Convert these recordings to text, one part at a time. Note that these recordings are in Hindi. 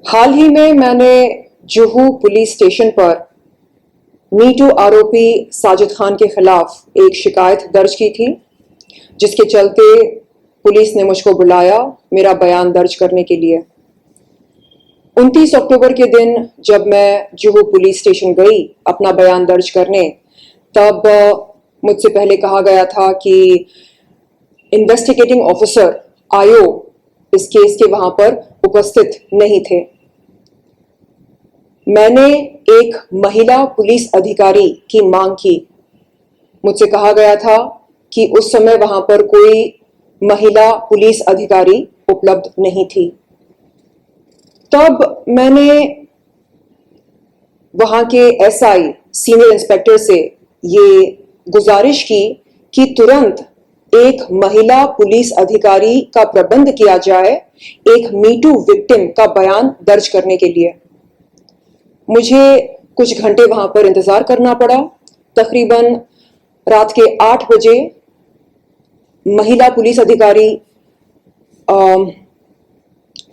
हाल ही में मैंने जुहू पुलिस स्टेशन पर मी टू आरोपी साजिद खान के खिलाफ एक शिकायत दर्ज की थी, जिसके चलते पुलिस ने मुझको बुलाया मेरा बयान दर्ज करने के लिए। 29 अक्टूबर के दिन जब मैं जुहू पुलिस स्टेशन गई अपना बयान दर्ज करने, तब मुझसे पहले कहा गया था कि इन्वेस्टिगेटिंग ऑफिसर आयो इस केस के वहां पर उपस्थित नहीं थे। मैंने एक महिला पुलिस अधिकारी की मांग की। मुझसे कहा गया था कि उस समय वहां पर कोई महिला पुलिस अधिकारी उपलब्ध नहीं थी। तब मैंने वहां के एसआई सीनियर इंस्पेक्टर से ये गुजारिश की कि तुरंत एक महिला पुलिस अधिकारी का प्रबंध किया जाए एक मीटू विक्टिम का बयान दर्ज करने के लिए। मुझे कुछ घंटे वहां पर इंतजार करना पड़ा। तकरीबन रात के 8 बजे महिला पुलिस अधिकारी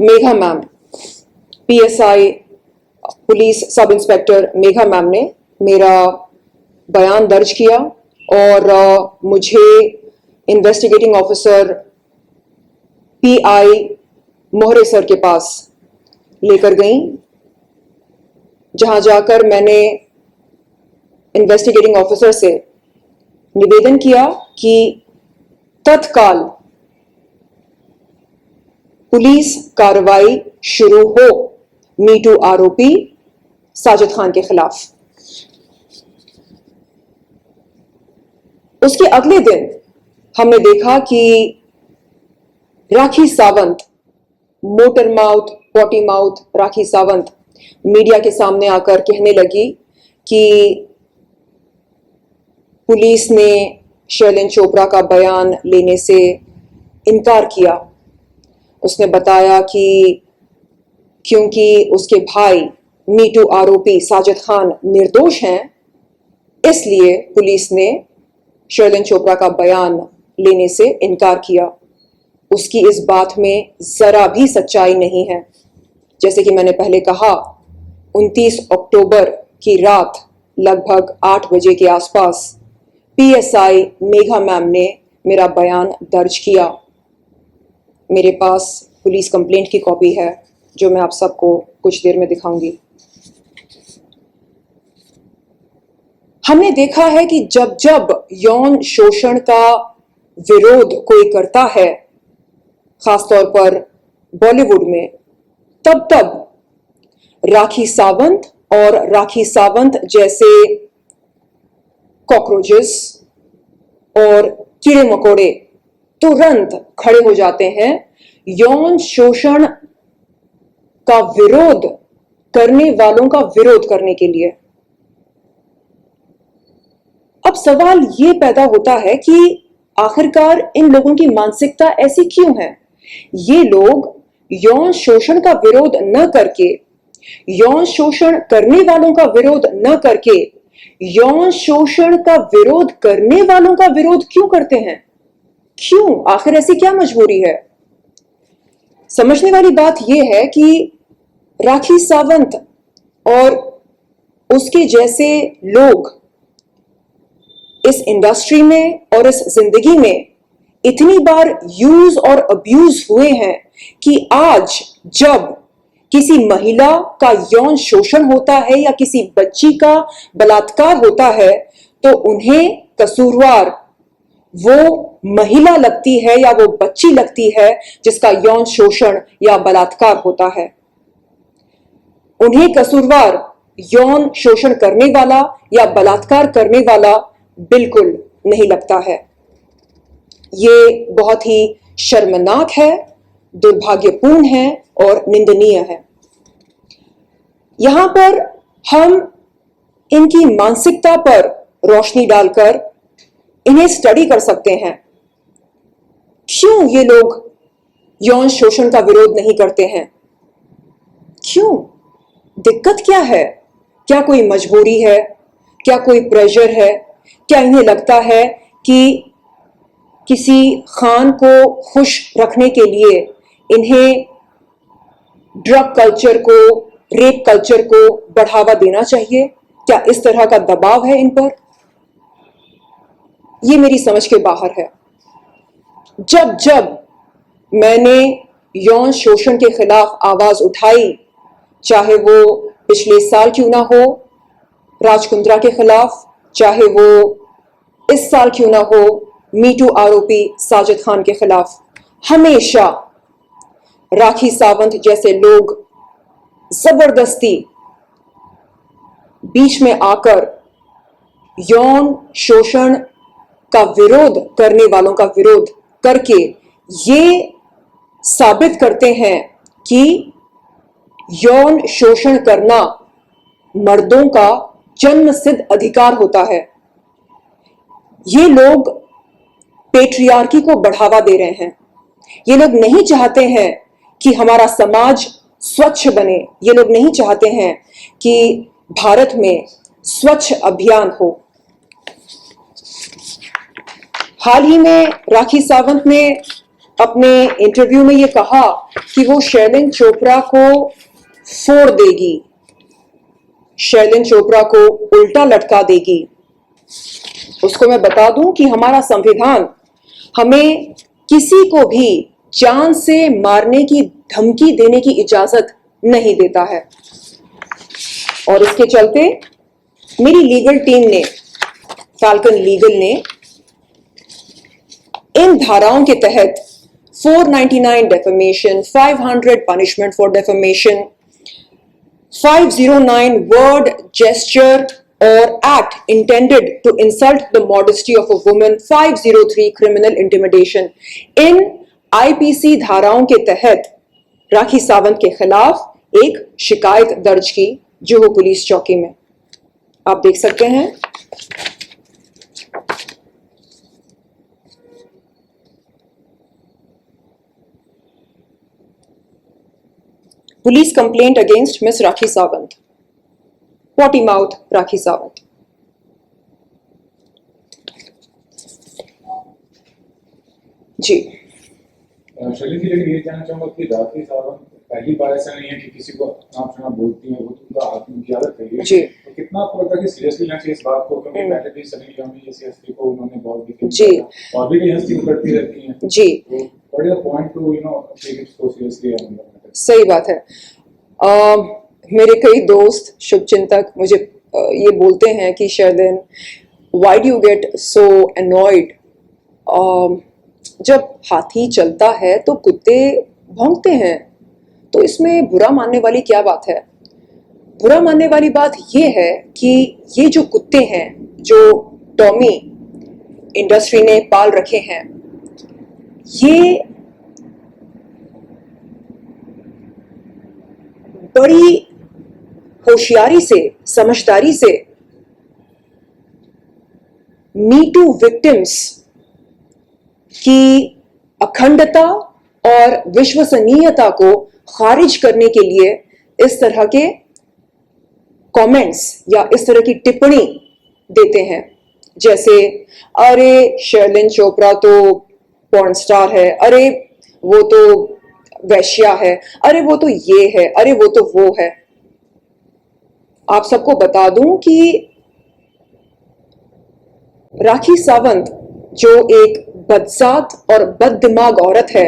Megha ma'am, PSI police sub inspector Megha ma'am ने मेरा बयान दर्ज किया और मुझे इन्वेस्टिगेटिंग ऑफिसर पीआई मोहरे सर के पास लेकर गई, जहां जाकर मैंने इन्वेस्टिगेटिंग ऑफिसर से निवेदन किया कि तत्काल पुलिस कार्रवाई शुरू हो मीटू आरोपी साजिद खान के खिलाफ। उसके अगले दिन हमने देखा कि Rakhi Sawant, motor mouth, potty mouth Rakhi Sawant media के सामने आकर कहने लगी कि पुलिस ने शैलेन चोपड़ा का बयान लेने से इनकार किया। उसने बताया कि क्योंकि उसके भाई मीटू आरोपी साजिद खान निर्दोष हैं, इसलिए पुलिस ने शैलेन चोपड़ा का बयान लेने से इनकार किया। उसकी इस बात में जरा भी सच्चाई नहीं है। जैसे कि मैंने पहले कहा, 29 अक्टूबर की रात लगभग 8 बजे के आसपास पीएसआई मेघा मैम ने मेरा बयान दर्ज किया। मेरे पास पुलिस कंप्लेंट की कॉपी है जो मैं आप सबको कुछ देर में दिखाऊंगी। हमने देखा है कि जब जब यौन शोषण का विरोध कोई करता है, खासतौर पर बॉलीवुड में, तब तब राखी सावंत और राखी सावंत जैसे कॉकरोचेस और कीड़े मकोड़े तुरंत खड़े हो जाते हैं यौन शोषण का विरोध करने वालों का विरोध करने के लिए। अब सवाल यह पैदा होता है कि आखिरकार इन लोगों की मानसिकता ऐसी क्यों है? ये लोग यौन शोषण का विरोध न करके, यौन शोषण करने वालों का विरोध न करके, यौन शोषण का विरोध करने वालों का विरोध क्यों करते हैं? क्यों? आखिर ऐसी क्या मजबूरी है? समझने वाली बात यह है कि राखी सावंत और उसके जैसे लोग इस इंडस्ट्री में और इस जिंदगी में इतनी बार यूज और अब्यूज हुए हैं कि आज जब किसी महिला का यौन शोषण होता है या किसी बच्ची का बलात्कार होता है, तो उन्हें कसूरवार वो महिला लगती है या वो बच्ची लगती है जिसका यौन शोषण या बलात्कार होता है। उन्हें कसूरवार यौन शोषण करने वाला या बलात्कार करने वाला बिल्कुल नहीं लगता है। ये बहुत ही शर्मनाक है, दुर्भाग्यपूर्ण है और निंदनीय है। यहां पर हम इनकी मानसिकता पर रोशनी डालकर इन्हें स्टडी कर सकते हैं। क्यों ये लोग यौन शोषण का विरोध नहीं करते हैं? क्यों? दिक्कत क्या है? क्या कोई मजबूरी है? क्या कोई प्रेशर है? क्या इन्हें लगता है कि किसी खान को खुश रखने के लिए इन्हें ड्रग कल्चर को, रेप कल्चर को बढ़ावा देना चाहिए? क्या इस तरह का दबाव है इन पर? ये मेरी समझ के बाहर है। जब जब मैंने यौन शोषण के खिलाफ आवाज उठाई, चाहे वो पिछले साल क्यों ना हो राज कुंद्रा के खिलाफ, चाहे वो इस साल क्यों ना हो मीटू आरोपी साजिद खान के खिलाफ, हमेशा राखी सावंत जैसे लोग जबरदस्ती बीच में आकर यौन शोषण का विरोध करने वालों का विरोध करके ये साबित करते हैं कि यौन शोषण करना मर्दों का जन्मसिद्ध अधिकार होता है। ये लोग पेट्रियार्की को बढ़ावा दे रहे हैं। ये लोग नहीं चाहते हैं कि हमारा समाज स्वच्छ बने। ये लोग नहीं चाहते हैं कि भारत में स्वच्छ अभियान हो। हाल ही में राखी सावंत ने अपने इंटरव्यू में ये कहा कि वो शैलेन चोपड़ा को फोड़ देगी, शैलेन चोपड़ा को उल्टा लटका देगी। उसको मैं बता दूं कि हमारा संविधान हमें किसी को भी जान से मारने की धमकी देने की इजाजत नहीं देता है। और इसके चलते मेरी लीगल टीम ने, फैल्कन लीगल ने, इन धाराओं के तहत 499 defamation, 500 punishment for defamation, 509 word, gesture or act intended to insult the modesty of a woman, 503 criminal intimidation, in IPC धाराओं के तहत राखी सावंत के खिलाफ एक शिकायत दर्ज की जुहू पुलिस चौकी में। आप देख सकते हैं। Police complaint against Miss Rakhi Sawant. Potty mouth Rakhi Sawant. जी शैलेन जी, लेकिन ये जानना चाहूंगा कि राखी सावंत पहली बार ऐसा नहीं है कि किसी को आप सुना बोलती है, वो तो उनका आत्म की आदत है जी। तो कितना आपको लगता है कि सीरियसली लेना चाहिए इस बात को, क्योंकि पहले भी सनी लियोनी जैसी हस्ती को उन्होंने बहुत जी और भी कई हस्ती करती रहती हैं जी, तो what is the point to take it so seriously? सही बात है। मेरे कई दोस्त शुभचिंतक मुझे ये बोलते हैं कि Shailen, why do you get so annoyed? जब हाथी चलता है तो कुत्ते भौंकते हैं, तो इसमें बुरा मानने वाली क्या बात है? बुरा मानने वाली बात यह है कि ये जो कुत्ते हैं जो टॉमी इंडस्ट्री ने पाल रखे हैं, ये बड़ी होशियारी से, समझदारी से मीटू विक्टिम्स की अखंडता और विश्वसनीयता को खारिज करने के लिए इस तरह के कमेंट्स या इस तरह की टिप्पणी देते हैं, जैसे अरे शैलेन चोपड़ा तो पॉर्न स्टार है, अरे वो तो वैश्या है, अरे वो तो ये है, अरे वो तो वो है। आप सबको बता दूं कि राखी सावंत जो एक बदजात और बददिमाग औरत है,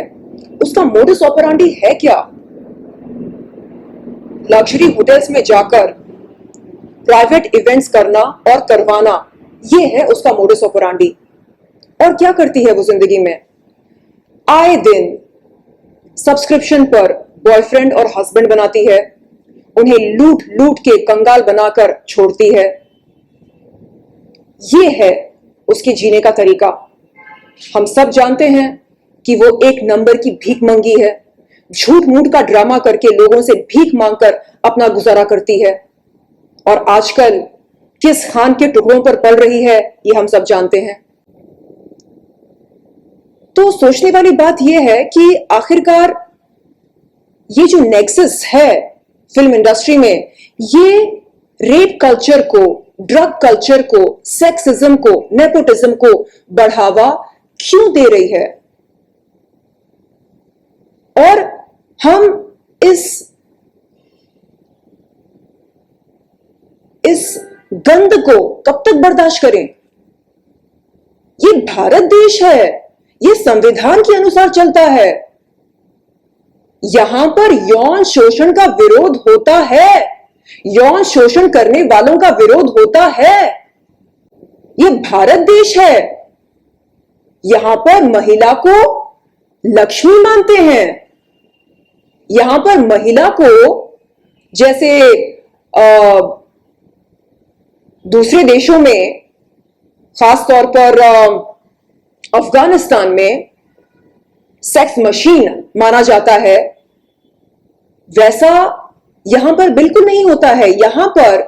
उसका मोडस ऑपरेंडी है क्या? लग्जरी होटल्स में जाकर प्राइवेट इवेंट्स करना और करवाना, ये है उसका मोडस ऑपरेंडी। और क्या करती है वो जिंदगी में? आए दिन सब्सक्रिप्शन पर बॉयफ्रेंड और हस्बैंड बनाती है, उन्हें लूट लूट के कंगाल बनाकर छोड़ती है। ये है उसके जीने का तरीका। हम सब जानते हैं कि वो एक नंबर की भीख मंगी है, झूठ मूठ का ड्रामा करके लोगों से भीख मांगकर अपना गुजारा करती है, और आजकल किस खान के टुकड़ों पर पल रही है ये हम सब जानते हैं। तो सोचने वाली बात यह है कि आखिरकार ये जो नेक्सस है फिल्म इंडस्ट्री में, ये रेप कल्चर को, ड्रग कल्चर को, सेक्सिज्म को, नेपोटिज्म को बढ़ावा क्यों दे रही है? और हम इस इस गंद को कब तक बर्दाश्त करें? ये भारत देश है, ये संविधान के अनुसार चलता है। यहां पर यौन शोषण का विरोध होता है, यौन शोषण करने वालों का विरोध होता है। ये भारत देश है, यहां पर महिला को लक्ष्मी मानते हैं। यहां पर महिला को जैसे दूसरे देशों में, खास तौर पर अफगानिस्तान में सेक्स मशीन माना जाता है, वैसा यहां पर बिल्कुल नहीं होता है। यहां पर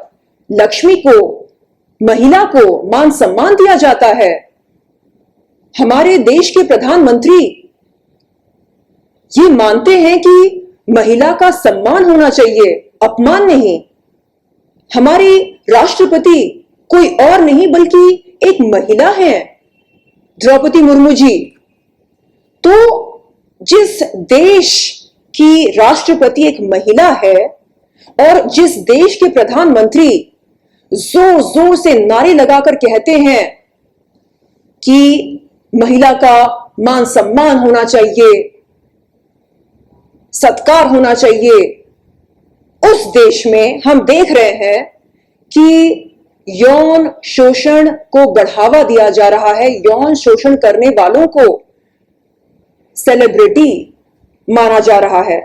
लक्ष्मी को, महिला को मान सम्मान दिया जाता है। हमारे देश के प्रधानमंत्री ये मानते हैं कि महिला का सम्मान होना चाहिए, अपमान नहीं। हमारी राष्ट्रपति कोई और नहीं बल्कि एक महिला है, द्रौपदी मुर्मू जी। तो जिस देश की राष्ट्रपति एक महिला है और जिस देश के प्रधानमंत्री जोर जोर से नारे लगाकर कहते हैं कि महिला का मान सम्मान होना चाहिए, सत्कार होना चाहिए, उस देश में हम देख रहे हैं कि यौन शोषण को बढ़ावा दिया जा रहा है। यौन शोषण करने वालों को सेलिब्रिटी माना जा रहा है।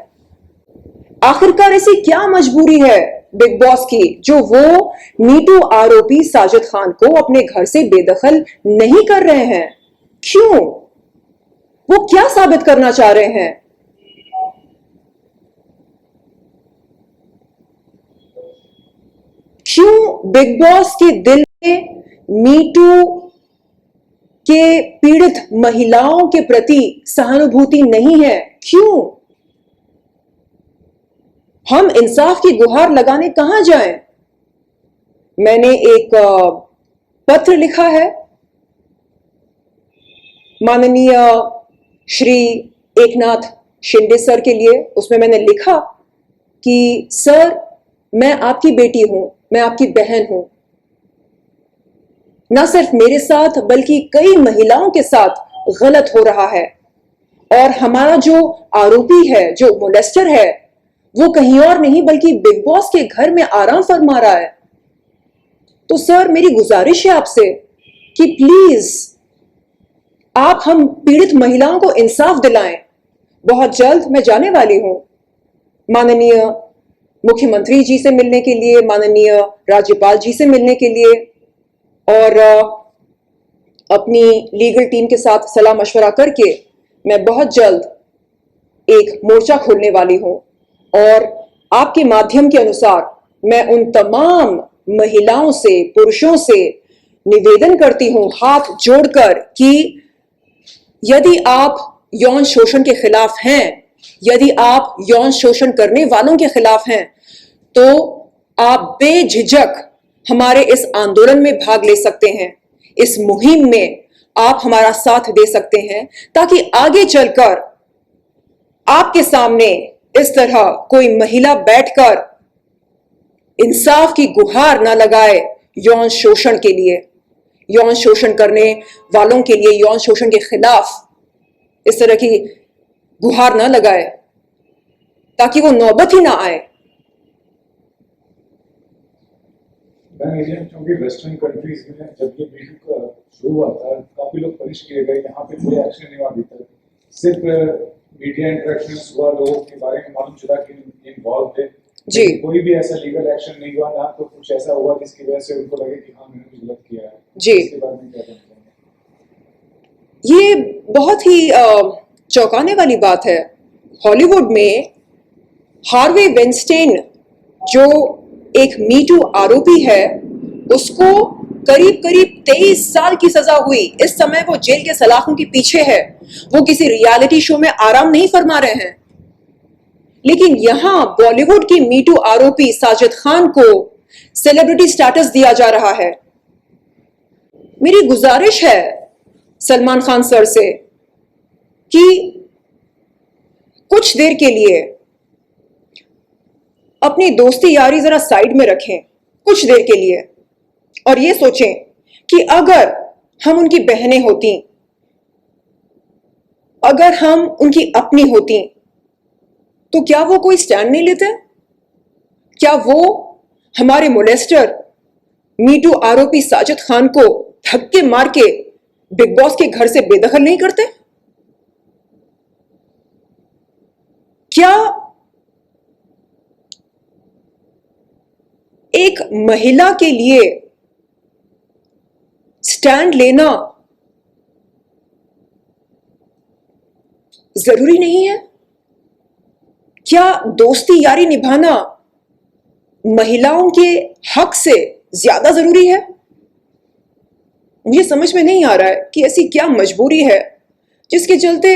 आखिरकार ऐसी क्या मजबूरी है बिग बॉस की जो वो मीटू आरोपी साजिद खान को अपने घर से बेदखल नहीं कर रहे हैं? क्यों? वो क्या साबित करना चाह रहे हैं? क्यों बिग बॉस के दिल में मीटू के पीड़ित महिलाओं के प्रति सहानुभूति नहीं है? क्यों? हम इंसाफ की गुहार लगाने कहां जाएं? मैंने एक पत्र लिखा है माननीय श्री एकनाथ शिंदे सर के लिए। उसमें मैंने लिखा कि सर, मैं आपकी बेटी हूं, मैं आपकी बहन हूं। ना सिर्फ मेरे साथ बल्कि कई महिलाओं के साथ गलत हो रहा है और हमारा जो आरोपी है, जो मोलेस्टर है, वो कहीं और नहीं बल्कि बिग बॉस के घर में आराम फरमा रहा है। तो सर, मेरी गुजारिश है आपसे कि प्लीज आप हम पीड़ित महिलाओं को इंसाफ दिलाएं। बहुत जल्द मैं जाने वाली हूं माननीय मुख्यमंत्री जी से मिलने के लिए, माननीय राज्यपाल जी से मिलने के लिए, और अपनी लीगल टीम के साथ सलाह मशवरा करके मैं बहुत जल्द एक मोर्चा खोलने वाली हूं। और आपके माध्यम के अनुसार मैं उन तमाम महिलाओं से, पुरुषों से निवेदन करती हूं हाथ जोड़कर कि यदि आप यौन शोषण के खिलाफ हैं, यदि आप यौन शोषण करने वालों के खिलाफ हैं, तो आप बेझिझक हमारे इस आंदोलन में भाग ले सकते हैं। इस मुहिम में आप हमारा साथ दे सकते हैं ताकि आगे चलकर आपके सामने इस तरह कोई महिला बैठकर इंसाफ की गुहार ना लगाए यौन शोषण के लिए, यौन शोषण करने वालों के लिए, यौन शोषण के खिलाफ इस तरह की गुहार ना लगाए ताकि वो नौबत ही ना आए। क्योंकि वेस्टर्न कंट्रीज में जब ये मीटू का शुरू हुआ था, काफी लोग पनिश किए गए। यहाँ पे कोई एक्शन नहीं हुआ अभी तक। सिर्फ मीडिया इंटरेक्शंस हुआ, लोगों के बारे में मालूम चला कि इन्वॉल्व थे जी। कोई भी ऐसा लीगल एक्शन नहीं हुआ, ना तो कुछ ऐसा हुआ जिसकी वजह से उनको लगे कि हाँ, मैंने कुछ गलत किया है जी। इसके बारे में क्या कहना चाहेंगे? ये बहुत ही चौंकाने वाली बात है। हॉलीवुड में हार्वे वेनस्टेन जो एक मीटू आरोपी है, उसको करीब करीब 23 साल की सजा हुई। इस समय वो जेल के सलाखों के पीछे है, वो किसी रियलिटी शो में आराम नहीं फरमा रहे हैं। लेकिन यहां बॉलीवुड की मीटू आरोपी साजिद खान को सेलिब्रिटी स्टेटस दिया जा रहा है। मेरी गुजारिश है सलमान खान सर से कि कुछ देर के लिए अपनी दोस्ती यारी जरा साइड में रखें कुछ देर के लिए और ये सोचें कि अगर हम उनकी बहनें होती, अगर हम उनकी अपनी होती, तो क्या वो कोई स्टैंड नहीं लेते? क्या वो हमारे मोलेस्टर मीटू आरोपी साजिद खान को धक्के मार के बिग बॉस के घर से बेदखल नहीं करते? क्या एक महिला के लिए स्टैंड लेना जरूरी नहीं है? क्या दोस्ती यारी निभाना महिलाओं के हक से ज्यादा जरूरी है? मुझे समझ में नहीं आ रहा है कि ऐसी क्या मजबूरी है जिसके चलते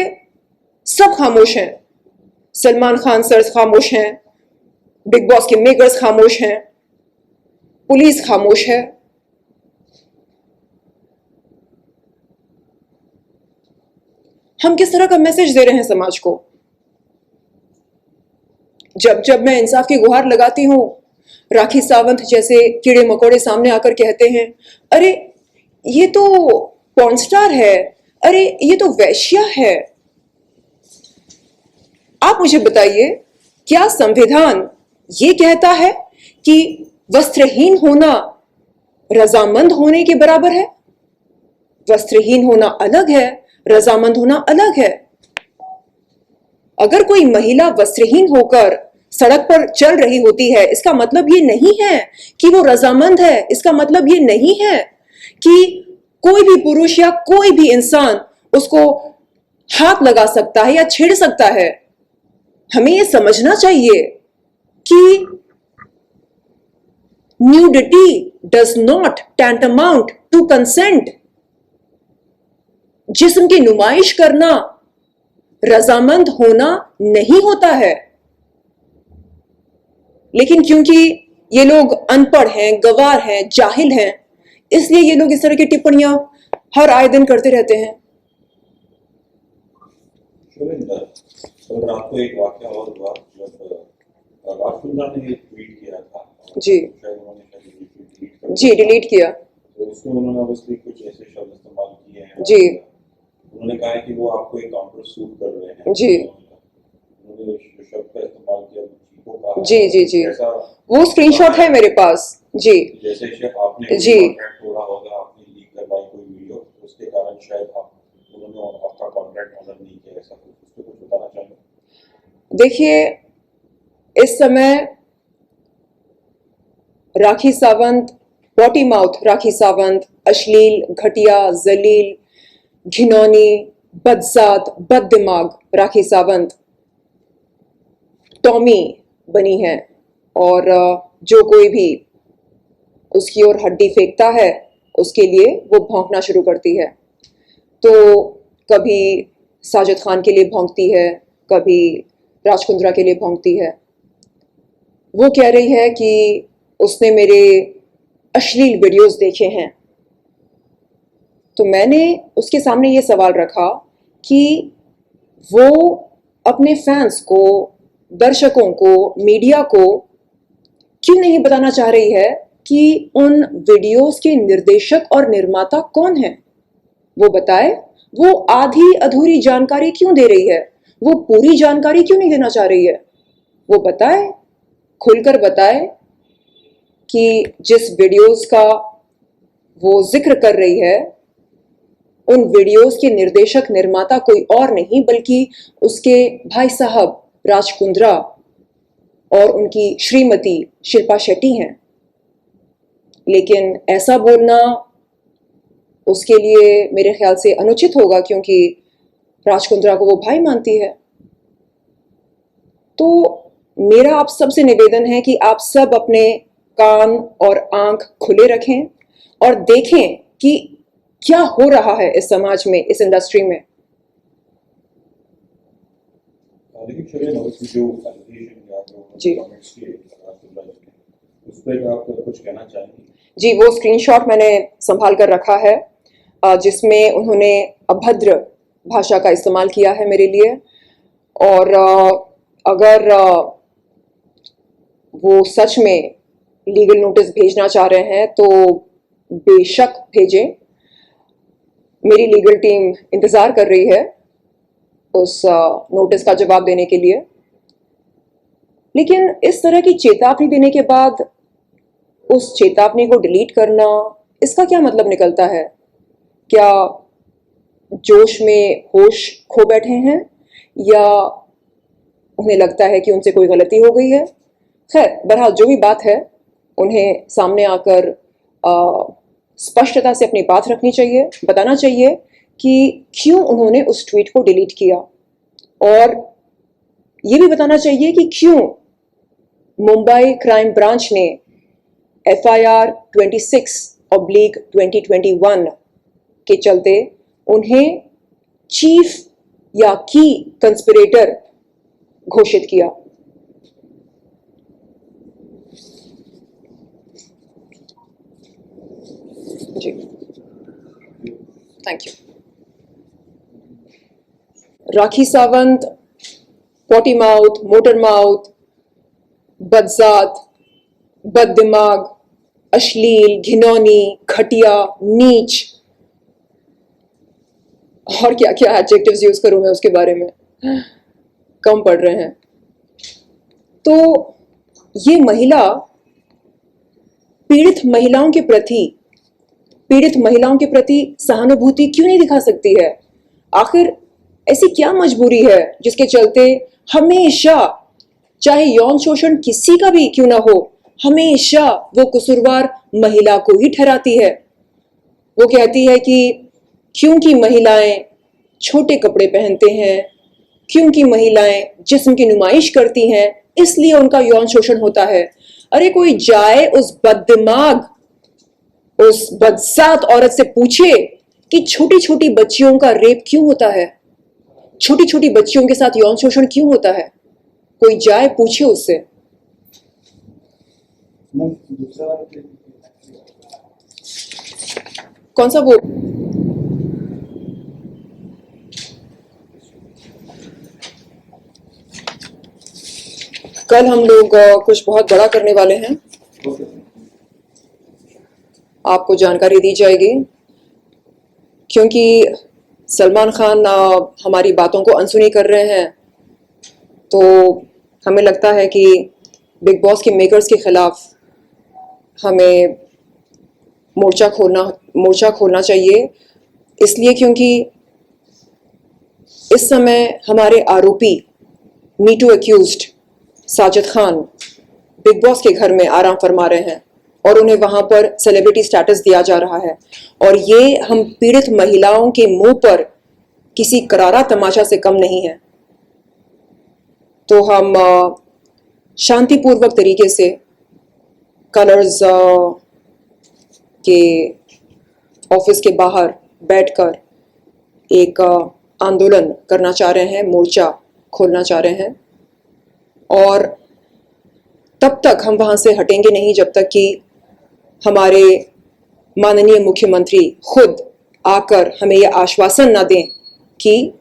सब खामोश हैं। सलमान खान सर खामोश हैं, बिग बॉस के मेकर्स खामोश हैं, पुलिस खामोश है। हम किस तरह का मैसेज दे रहे हैं समाज को? जब जब मैं इंसाफ की गुहार लगाती हूं, राखी सावंत जैसे कीड़े मकोड़े सामने आकर कहते हैं, अरे ये तो पॉर्न स्टार है, अरे ये तो वैश्या है। आप मुझे बताइए, क्या संविधान ये कहता है कि वस्त्रहीन होना रजामंद होने के बराबर है? वस्त्रहीन होना अलग है, रजामंद होना अलग है। अगर कोई महिला वस्त्रहीन होकर सड़क पर चल रही होती है, इसका मतलब ये नहीं है कि वो रजामंद है। इसका मतलब ये नहीं है कि कोई भी पुरुष या कोई भी इंसान उसको हाथ लगा सकता है या छेड़ सकता है। हमें ये समझना चाहिए कि nudity does not tantamount to consent. जिस्म की नुमाइश करना रजामंद होना नहीं होता है। लेकिन क्योंकि ये लोग अनपढ़ हैं, गवार हैं, जाहिल हैं, इसलिए ये लोग इस तरह की टिप्पणियां हर आए दिन करते रहते हैं। और आपको एक वाकया और हुआ जब राजकुंद्रा ने एक ट्वीट किया था जी शायद उन्होंने जी डिलीट किया। तो उसमें उन्होंने ऑब्वियसली कुछ ऐसे शब्द इस्तेमाल किए हैं जी उन्होंने कहा है कि वो आपको एक काउंटर सूट कर रहे हैं जी उन्होंने जो शब्द का इस्तेमाल किया वो चीको कहा जी जी जी ऐसा वो स्क्रीनशॉट है मेरे पास। जी जैसे आपने जी कॉन्ट्रैक्ट तोड़ा होगा आपने लीक करवाई कोई वीडियो उसके कारण शायद आप उन्होंने आपका कॉन्ट्रैक्ट ऑनर नहीं किया ऐसा कुछ उस पर कुछ बताना चाहेंगे? देखिए, इस समय राखी सावंत, पॉटी माउथ राखी सावंत, अश्लील, घटिया, जलील, घिनौनी, बदजात, बददिमाग राखी सावंत टॉमी बनी है और जो कोई भी उसकी ओर हड्डी फेंकता है उसके लिए वो भौंकना शुरू करती है। तो कभी साजिद खान के लिए भौंकती है, कभी राजकुंद्रा के लिए भौंकती है। वो कह रही है कि उसने मेरे अश्लील वीडियोस देखे हैं। तो मैंने उसके सामने ये सवाल रखा कि वो अपने फैंस को, दर्शकों को, मीडिया को क्यों नहीं बताना चाह रही है कि उन वीडियोस के निर्देशक और निर्माता कौन हैं? वो बताए। वो आधी अधूरी जानकारी क्यों दे रही है? वो पूरी जानकारी क्यों नहीं देना चाह रही है? वो बताए, खुलकर बताए कि जिस वीडियोस का वो जिक्र कर रही है उन वीडियोस के निर्देशक निर्माता कोई और नहीं बल्कि उसके भाई साहब राजकुंद्रा और उनकी श्रीमती शिल्पा शेट्टी हैं। लेकिन ऐसा बोलना उसके लिए मेरे ख्याल से अनुचित होगा क्योंकि राजकुंद्रा को वो भाई मानती है। तो मेरा आप सबसे निवेदन है कि आप सब अपने कान और आंख खुले रखें और देखें कि क्या हो रहा है इस समाज में, इस इंडस्ट्री में। लेकिन चलिए ना उसकी जो एलिगेशन या जो जी कमेंट्स किए राजकुंद्रा जी ने उस पर आप कुछ कहना चाहेंगे? जी, वो स्क्रीनशॉट मैंने संभाल कर रखा है जिसमें उन्होंने अभद्र भाषा का इस्तेमाल किया है मेरे लिए। और अगर वो सच में लीगल नोटिस भेजना चाह रहे हैं तो बेशक भेजें। मेरी लीगल टीम इंतज़ार कर रही है उस नोटिस का जवाब देने के लिए। लेकिन इस तरह की चेतावनी देने के बाद उस चेतावनी को डिलीट करना, इसका क्या मतलब निकलता है? क्या जोश में होश खो बैठे हैं या उन्हें लगता है कि उनसे कोई गलती हो गई है? खैर, बहरहाल जो भी बात है, उन्हें सामने आकर स्पष्टता से अपनी बात रखनी चाहिए, बताना चाहिए कि क्यों उन्होंने उस ट्वीट को डिलीट किया, और ये भी बताना चाहिए कि क्यों मुंबई क्राइम ब्रांच ने FIR 26/2021 के चलते उन्हें चीफ या की कंस्पिरेटर घोषित किया। जी, thank you. Rakhi Sawant potty mouth, motor mouth, बदजात, बददिमाग, अश्लील, घिनौनी, घटिया, नीच, और क्या क्या एडजेक्टिव्स यूज करूं मैं उसके बारे में, कम पड़ रहे हैं। तो ये महिला पीड़ित महिलाओं के प्रति सहानुभूति क्यों नहीं दिखा सकती है? आखिर ऐसी क्या मजबूरी है जिसके चलते हमेशा, चाहे यौन शोषण किसी का भी क्यों ना हो, हमेशा वो कसूरवार महिला को ही ठहराती है। वो कहती है कि क्योंकि महिलाएं छोटे कपड़े पहनते हैं, क्योंकि महिलाएं जिस्म की नुमाइश करती हैं, इसलिए उनका यौन शोषण होता है। अरे कोई जाए उस बददिमाग, उस बदसात औरत से पूछे कि छोटी छोटी बच्चियों का रेप क्यों होता है, छोटी छोटी बच्चियों के साथ यौन शोषण क्यों होता है। कोई जाए पूछे उससे। कौन सा वो? कल हम लोग कुछ बहुत बड़ा करने वाले हैं, आपको जानकारी दी जाएगी, क्योंकि सलमान खान हमारी बातों को अनसुनी कर रहे हैं। तो हमें लगता है कि बिग बॉस के मेकर्स के खिलाफ हमें मोर्चा खोलना चाहिए। इसलिए क्योंकि इस समय हमारे आरोपी, me too accused Sajid Khan big boss के घर में आराम फरमा रहे हैं और उन्हें वहां पर सेलिब्रिटी स्टेटस दिया जा रहा है, और ये हम पीड़ित महिलाओं के मुंह पर किसी करारा तमाचा से कम नहीं है। तो हम शांतिपूर्वक तरीके से कलर्स के ऑफिस के बाहर बैठकर एक आंदोलन करना चाह रहे हैं, मोर्चा खोलना चाह रहे हैं, और तब तक हम वहां से हटेंगे नहीं जब तक कि हमारे माननीय मुख्यमंत्री खुद आकर हमें यह आश्वासन ना दें कि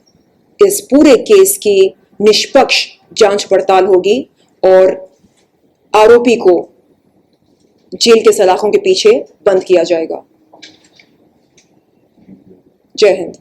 इस पूरे केस की निष्पक्ष जांच पड़ताल होगी और आरोपी को जेल के सलाखों के पीछे बंद किया जाएगा। जय हिंद।